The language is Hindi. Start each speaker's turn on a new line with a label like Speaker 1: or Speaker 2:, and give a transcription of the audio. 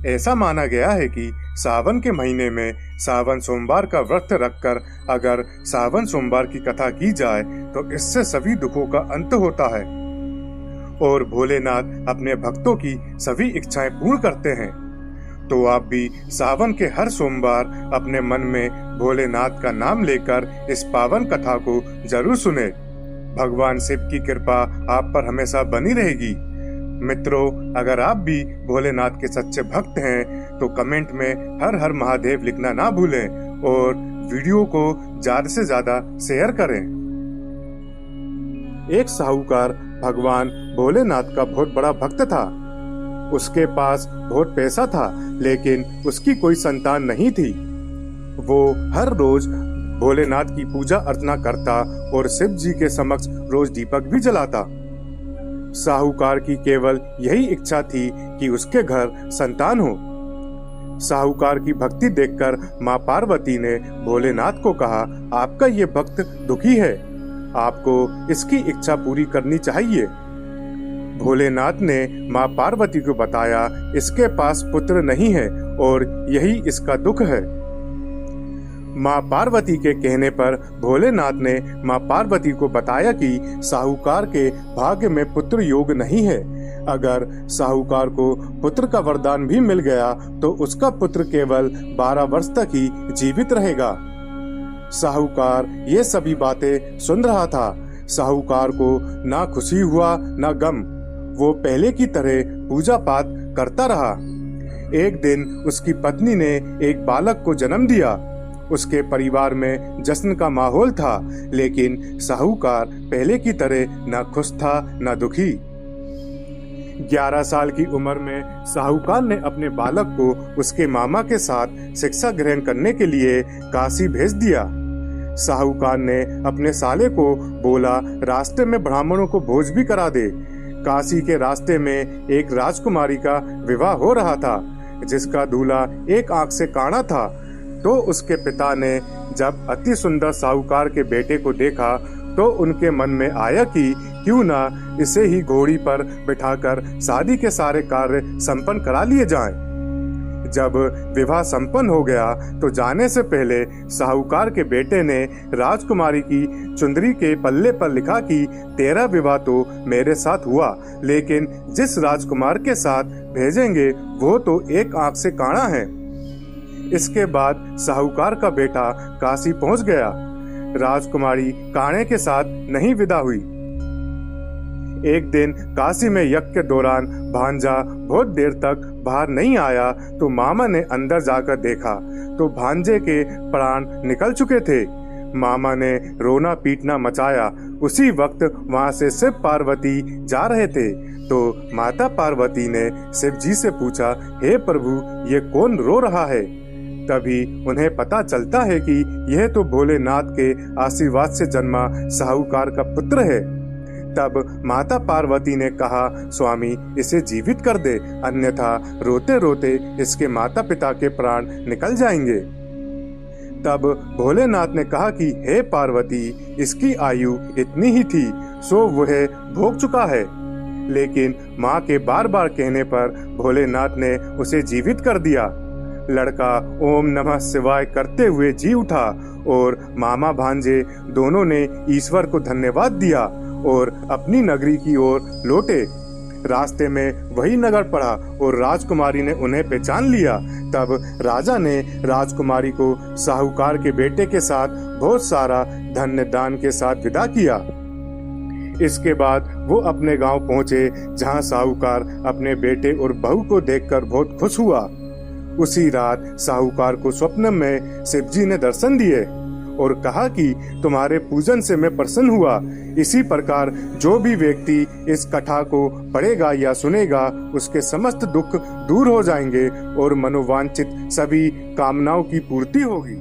Speaker 1: ऐसा माना गया है कि सावन के महीने में सावन सोमवार का व्रत रखकर अगर सावन सोमवार की कथा की जाए तो इससे सभी दुखों का अंत होता है और भोलेनाथ अपने भक्तों की सभी इच्छाएं पूर्ण करते हैं। तो आप भी सावन के हर सोमवार अपने मन में भोलेनाथ का नाम लेकर इस पावन कथा को जरूर सुने। भगवान शिव की कृपा आप पर हमेशा बनी रहेगी। मित्रों, अगर आप भी भोलेनाथ के सच्चे भक्त हैं तो कमेंट में हर हर महादेव लिखना ना भूलें और वीडियो को ज्यादा से ज्यादा शेयर करें। एक साहूकार भगवान भोलेनाथ का बहुत बड़ा भक्त था। उसके पास बहुत पैसा था लेकिन उसकी कोई संतान नहीं थी। वो हर रोज भोलेनाथ की पूजा अर्चना करता और शिव जी के समक्ष रोज दीपक भी जलाता। साहूकार की केवल यही इच्छा थी कि उसके घर संतान हो। साहूकार की भक्ति देखकर माँ पार्वती ने भोलेनाथ को कहा, आपका ये भक्त दुखी है, आपको इसकी इच्छा पूरी करनी चाहिए। भोलेनाथ ने माँ पार्वती को बताया, इसके पास पुत्र नहीं है और यही इसका दुख है। माँ पार्वती के कहने पर भोलेनाथ ने माँ पार्वती को बताया कि साहूकार के भाग्य में पुत्र योग नहीं है। अगर साहूकार को पुत्र का वरदान भी मिल गया तो उसका पुत्र केवल 12 वर्ष तक ही जीवित रहेगा। साहूकार ये सभी बातें सुन रहा था। साहूकार को ना खुशी हुआ ना गम। वो पहले की तरह पूजा पाठ करता रहा। एक दिन उसकी पत्नी ने एक बालक को जन्म दिया। उसके परिवार में जश्न का माहौल था लेकिन साहूकार पहले की तरह न खुश था न दुखी। 11 साल की उम्र में साहूकार ने अपने बालक को उसके मामा के साथ शिक्षा ग्रहण करने के लिए काशी भेज दिया। साहूकार ने अपने साले को बोला, रास्ते में ब्राह्मणों को भोज भी करा दे। काशी के रास्ते में एक राजकुमारी का विवाह हो रहा था जिसका दूल्हा एक आंख से काना था। तो उसके पिता ने जब अति सुंदर साहूकार के बेटे को देखा तो उनके मन में आया कि क्यों ना इसे ही घोड़ी पर बिठाकर शादी के सारे कार्य संपन्न करा लिए जाएं। जब विवाह संपन्न हो गया तो जाने से पहले साहूकार के बेटे ने राजकुमारी की चुंदरी के पल्ले पर लिखा कि तेरा विवाह तो मेरे साथ हुआ लेकिन जिस राजकुमार के साथ भेजेंगे वो तो एक आंख से काना है। इसके बाद साहूकार का बेटा काशी पहुंच गया। राजकुमारी काने के साथ नहीं विदा हुई। एक दिन काशी में यज्ञ के दौरान भांजा बहुत देर तक बाहर नहीं आया तो मामा ने अंदर जाकर देखा तो भांजे के प्राण निकल चुके थे। मामा ने रोना पीटना मचाया। उसी वक्त वहां से शिव पार्वती जा रहे थे तो माता पार्वती ने शिव जी से पूछा, हे प्रभु, ये कौन रो रहा है? तभी उन्हें पता चलता है कि यह तो भोलेनाथ के आशीर्वाद से जन्मा साहूकार का पुत्र है। तब माता पार्वती ने कहा, स्वामी, इसे जीवित कर दे, अन्यथा रोते रोते इसके माता पिता के प्राण निकल जाएंगे। तब भोलेनाथ ने कहा कि हे पार्वती, इसकी आयु इतनी ही थी सो वह भोग चुका है। लेकिन माँ के बार बार कहने पर भोलेनाथ ने उसे जीवित कर दिया। लड़का ओम नमः शिवाय करते हुए जी उठा और मामा भांजे दोनों ने ईश्वर को धन्यवाद दिया और अपनी नगरी की ओर लौटे। रास्ते में वही नगर पड़ा और राजकुमारी ने उन्हें पहचान लिया। तब राजा ने राजकुमारी को साहूकार के बेटे के साथ बहुत सारा धन्य दान के साथ विदा किया। इसके बाद वो अपने गांव पहुंचे जहां साहूकार अपने बेटे और बहू को देखकर बहुत खुश हुआ। उसी रात साहूकार को स्वप्न में शिवजी ने दर्शन दिए और कहा कि तुम्हारे पूजन से मैं प्रसन्न हुआ। इसी प्रकार जो भी व्यक्ति इस कथा को पढ़ेगा या सुनेगा उसके समस्त दुख दूर हो जाएंगे और मनोवांछित सभी कामनाओं की पूर्ति होगी।